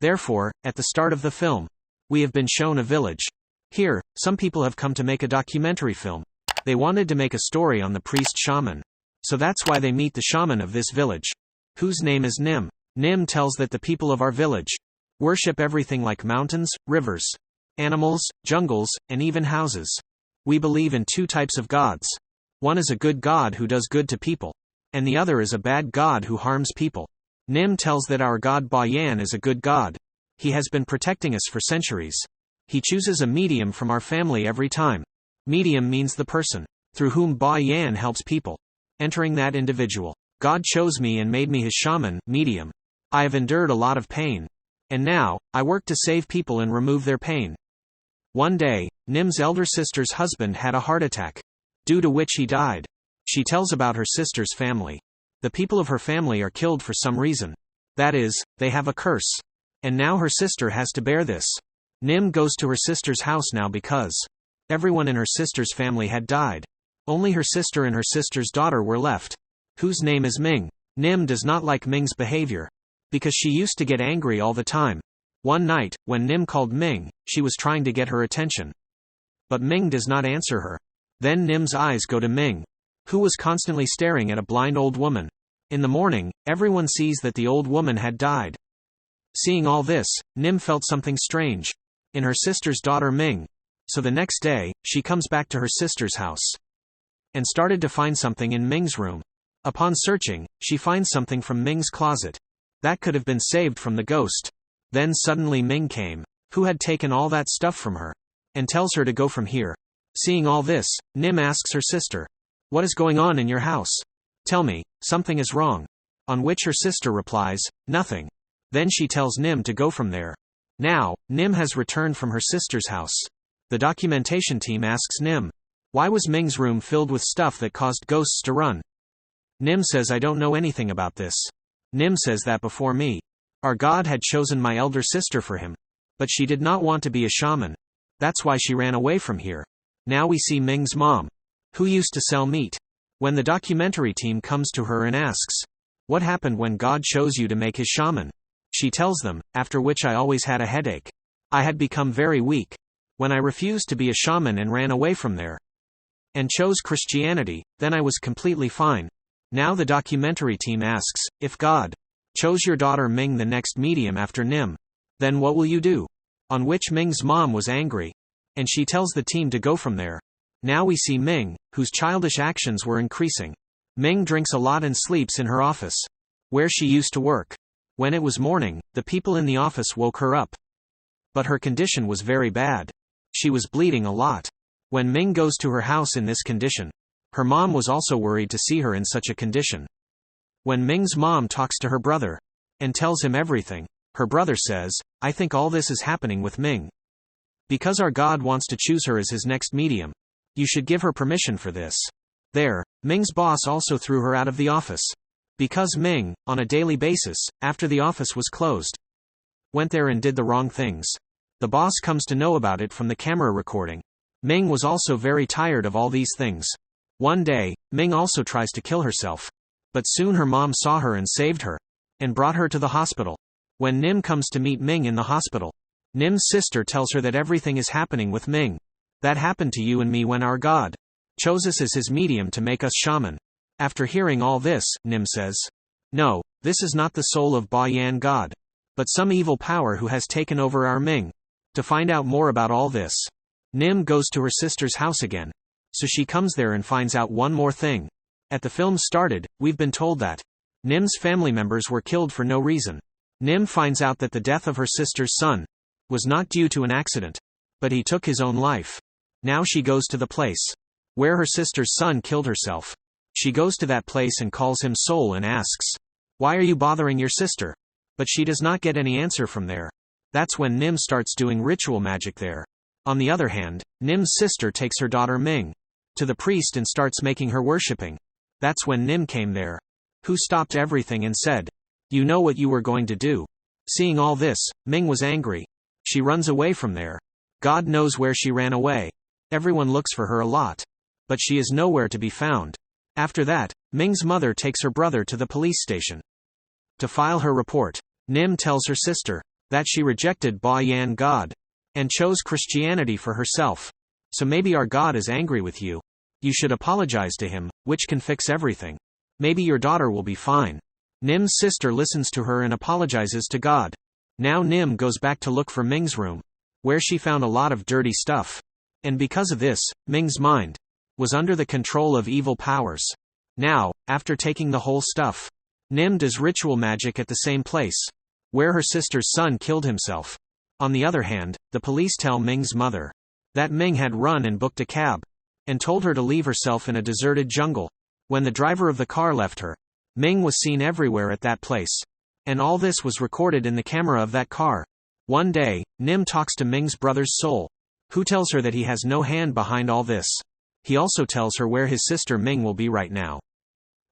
Therefore, at the start of the film, we have been shown a village. Here, some people have come to make a documentary film. They wanted to make a story on the priest shaman. So that's why they meet the shaman of this village, whose name is Nim. Nim tells that the people of our village worship everything like mountains, rivers, animals, jungles, and even houses. We believe in two types of gods. One is a good god who does good to people, and the other is a bad god who harms people. Nim tells that our god Ba Yan is a good god. He has been protecting us for centuries. He chooses a medium from our family every time. Medium means the person through whom Ba Yan helps people. Entering that individual, God chose me and made me his shaman, medium. I have endured a lot of pain. And now, I work to save people and remove their pain. One day, Nim's elder sister's husband had a heart attack, due to which he died. She tells about her sister's family. The people of her family are killed for some reason. That is, they have a curse. And now her sister has to bear this. Nim goes to her sister's house now because everyone in her sister's family had died. Only her sister and her sister's daughter were left, whose name is Ming. Nim does not like Ming's behavior, because she used to get angry all the time. One night, when Nim called Ming, she was trying to get her attention. But Ming does not answer her. Then Nim's eyes go to Ming, who was constantly staring at a blind old woman. In the morning, everyone sees that the old woman had died. Seeing all this, Nim felt something strange in her sister's daughter Ming. So the next day, she comes back to her sister's house and started to find something in Ming's room. Upon searching, she finds something from Ming's closet that could have been saved from the ghost. Then suddenly Ming came, who had taken all that stuff from her, and tells her to go from here. Seeing all this, Nim asks her sister, "What is going on in your house? Tell me, something is wrong." On which her sister replies, "Nothing." Then she tells Nim to go from there. Now, Nim has returned from her sister's house. The documentation team asks Nim, why was Ming's room filled with stuff that caused ghosts to run? Nim says, "I don't know anything about this." Nim says that before me, our God had chosen my elder sister for him. But she did not want to be a shaman. That's why she ran away from here. Now we see Ming's mom, who used to sell meat. When the documentary team comes to her and asks, what happened when God chose you to make his shaman? She tells them, after which I always had a headache. I had become very weak. When I refused to be a shaman and ran away from there, and chose Christianity, then I was completely fine. Now the documentary team asks, if God chose your daughter Ming the next medium after Nim, then what will you do? On which Ming's mom was angry, and she tells the team to go from there. Now we see Ming, whose childish actions were increasing. Ming drinks a lot and sleeps in her office, where she used to work. When it was morning, the people in the office woke her up. But her condition was very bad. She was bleeding a lot. When Ming goes to her house in this condition, her mom was also worried to see her in such a condition. When Ming's mom talks to her brother and tells him everything, her brother says, I think all this is happening with Ming because our God wants to choose her as his next medium. You should give her permission for this. There, Ming's boss also threw her out of the office. Because Ming, on a daily basis, after the office was closed, went there and did the wrong things. The boss comes to know about it from the camera recording. Ming was also very tired of all these things. One day, Ming also tries to kill herself. But soon her mom saw her and saved her, and brought her to the hospital. When Nim comes to meet Ming in the hospital, Nim's sister tells her that everything is happening with Ming. That happened to you and me when our God chose us as his medium to make us shaman. After hearing all this, Nim says, no, this is not the soul of Ba Yan God, but some evil power who has taken over our Ming. To find out more about all this, Nim goes to her sister's house again. So she comes there and finds out one more thing. At the film started, we've been told that Nim's family members were killed for no reason. Nim finds out that the death of her sister's son was not due to an accident, but he took his own life. Now she goes to the place where her sister's son killed herself. She goes to that place and calls him soul and asks, why are you bothering your sister? But she does not get any answer from there. That's when Nim starts doing ritual magic there. On the other hand, Nim's sister takes her daughter Ming to the priest and starts making her worshipping. That's when Nim came there, who stopped everything and said, you know what you were going to do. Seeing all this, Ming was angry. She runs away from there. God knows where she ran away. Everyone looks for her a lot, but she is nowhere to be found. After that, Ming's mother takes her brother to the police station to file her report. Nim tells her sister, that she rejected Ba Yan God and chose Christianity for herself. So maybe our God is angry with you. You should apologize to him, which can fix everything. Maybe your daughter will be fine. Nim's sister listens to her and apologizes to God. Now Nim goes back to look for Ming's room, where she found a lot of dirty stuff. And because of this, Ming's mind was under the control of evil powers. Now, after taking the whole stuff, Nim does ritual magic at the same place where her sister's son killed himself. On the other hand, the police tell Ming's mother that Ming had run and booked a cab and told her to leave herself in a deserted jungle. When the driver of the car left her, Ming was seen everywhere at that place. And all this was recorded in the camera of that car. One day, Nim talks to Ming's brother's soul, who tells her that he has no hand behind all this. He also tells her where his sister Ming will be right now.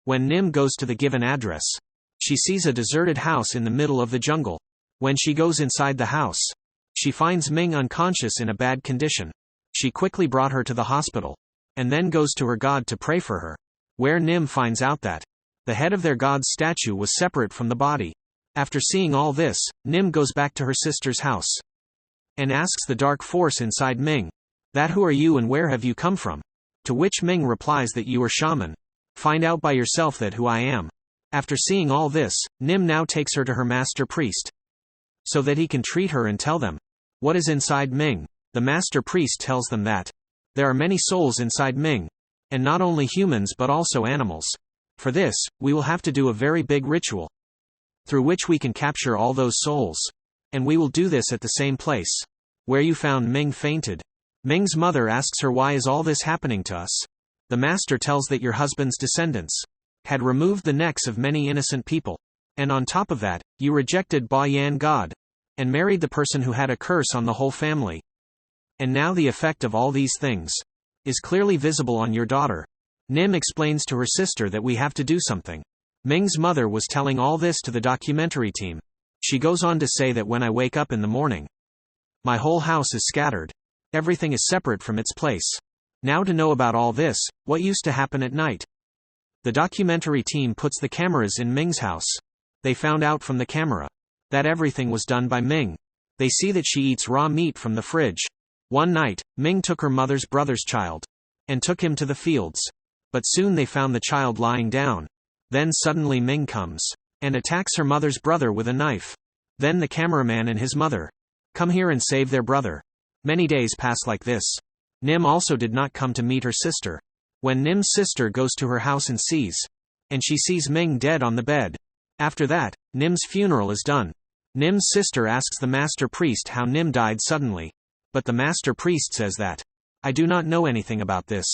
When Nim goes to the given address, she sees a deserted house in the middle of the jungle. When she goes inside the house, she finds Ming unconscious in a bad condition. She quickly brought her to the hospital, and then goes to her god to pray for her, where Nim finds out that the head of their god's statue was separate from the body. After seeing all this, Nim goes back to her sister's house and asks the dark force inside Ming, that who are you and where have you come from? To which Ming replies that you are shaman. Find out by yourself that who I am. After seeing all this, Nim now takes her to her master priest, so that he can treat her and tell them what is inside Ming. The master priest tells them that there are many souls inside Ming, and not only humans but also animals. For this, we will have to do a very big ritual, through which we can capture all those souls. And we will do this at the same place where you found Ming fainted. Ming's mother asks her, why is all this happening to us? The master tells that your husband's descendants had removed the necks of many innocent people. And on top of that, you rejected Ba Yan God and married the person who had a curse on the whole family. And now the effect of all these things is clearly visible on your daughter. Nim explains to her sister that we have to do something. Ming's mother was telling all this to the documentary team. She goes on to say that when I wake up in the morning, my whole house is scattered. Everything is separate from its place. Now to know about all this, what used to happen at night? The documentary team puts the cameras in Ming's house. They found out from the camera that everything was done by Ming. They see that she eats raw meat from the fridge. One night, Ming took her mother's brother's child and took him to the fields. But soon they found the child lying down. Then suddenly Ming comes and attacks her mother's brother with a knife. Then the cameraman and his mother come here and save their brother. Many days pass like this. Nim also did not come to meet her sister. When Nim's sister goes to her house and she sees Ming dead on the bed. After that, Nim's funeral is done. Nim's sister asks the master priest how Nim died suddenly. But the master priest says that, I do not know anything about this.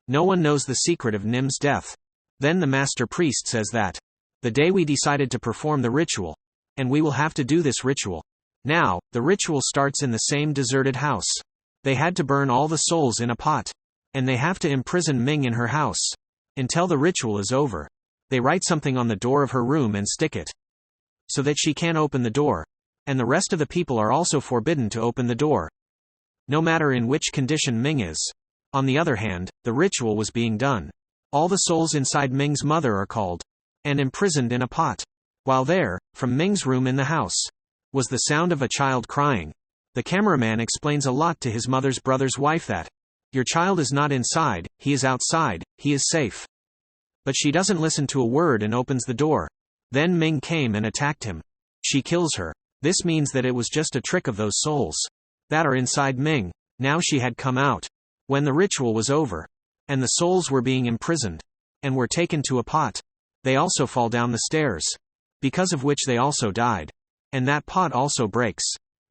No one knows the secret of Nim's death. Then the master priest says that the day we decided to perform the ritual, and we will have to do this ritual. Now, the ritual starts in the same deserted house. They had to burn all the souls in a pot. And they have to imprison Ming in her house until the ritual is over. They write something on the door of her room and stick it so that she can't open the door. And the rest of the people are also forbidden to open the door, no matter in which condition Ming is. On the other hand, the ritual was being done. All the souls inside Ming's mother are called and imprisoned in a pot. While there, from Ming's room in the house, was the sound of a child crying. The cameraman explains a lot to his mother's brother's wife that your child is not inside, he is outside, he is safe. But she doesn't listen to a word and opens the door. Then Ming came and attacked him. She kills her. This means that it was just a trick of those souls that are inside Ming. Now she had come out when the ritual was over, and the souls were being imprisoned and were taken to a pot. They also fall down the stairs, because of which they also died. And that pot also breaks,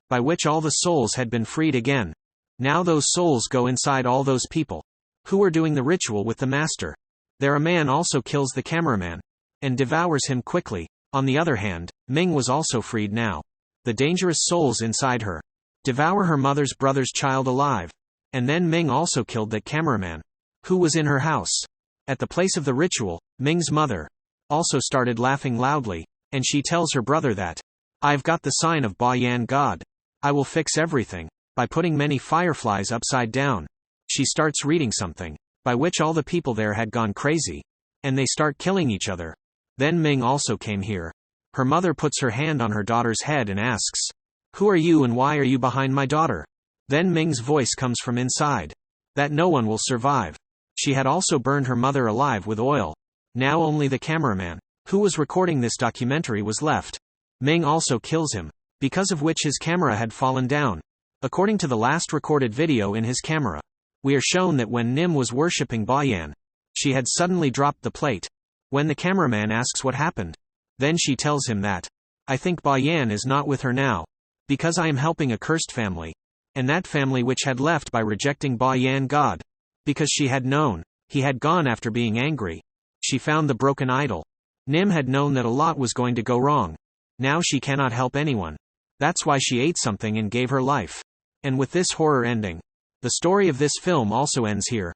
by which all the souls had been freed again. Now those souls go inside all those people who were doing the ritual with the master. There a man also kills the cameraman and devours him quickly. On the other hand, Ming was also freed now. The dangerous souls inside her devour her mother's brother's child alive. And then Ming also killed that cameraman who was in her house. At the place of the ritual, Ming's mother also started laughing loudly, and she tells her brother that, I've got the sign of Ba Yan God. I will fix everything by putting many fireflies upside down. She starts reading something, by which all the people there had gone crazy, and they start killing each other. Then Ming also came here. Her mother puts her hand on her daughter's head and asks, Who are you and why are you behind my daughter? Then Ming's voice comes from inside. That no one will survive. She had also burned her mother alive with oil. Now only the cameraman, who was recording this documentary, was left. Ming also kills him, because of which his camera had fallen down. According to the last recorded video in his camera, we are shown that when Nim was worshipping Bayan, she had suddenly dropped the plate. When the cameraman asks what happened, then she tells him that, I think Bayan is not with her now, because I am helping a cursed family. And that family which had left by rejecting Bayan God. Because she had known, he had gone after being angry. She found the broken idol. Nim had known that a lot was going to go wrong. Now she cannot help anyone. That's why she ate something and gave her life. And with this horror ending, the story of this film also ends here.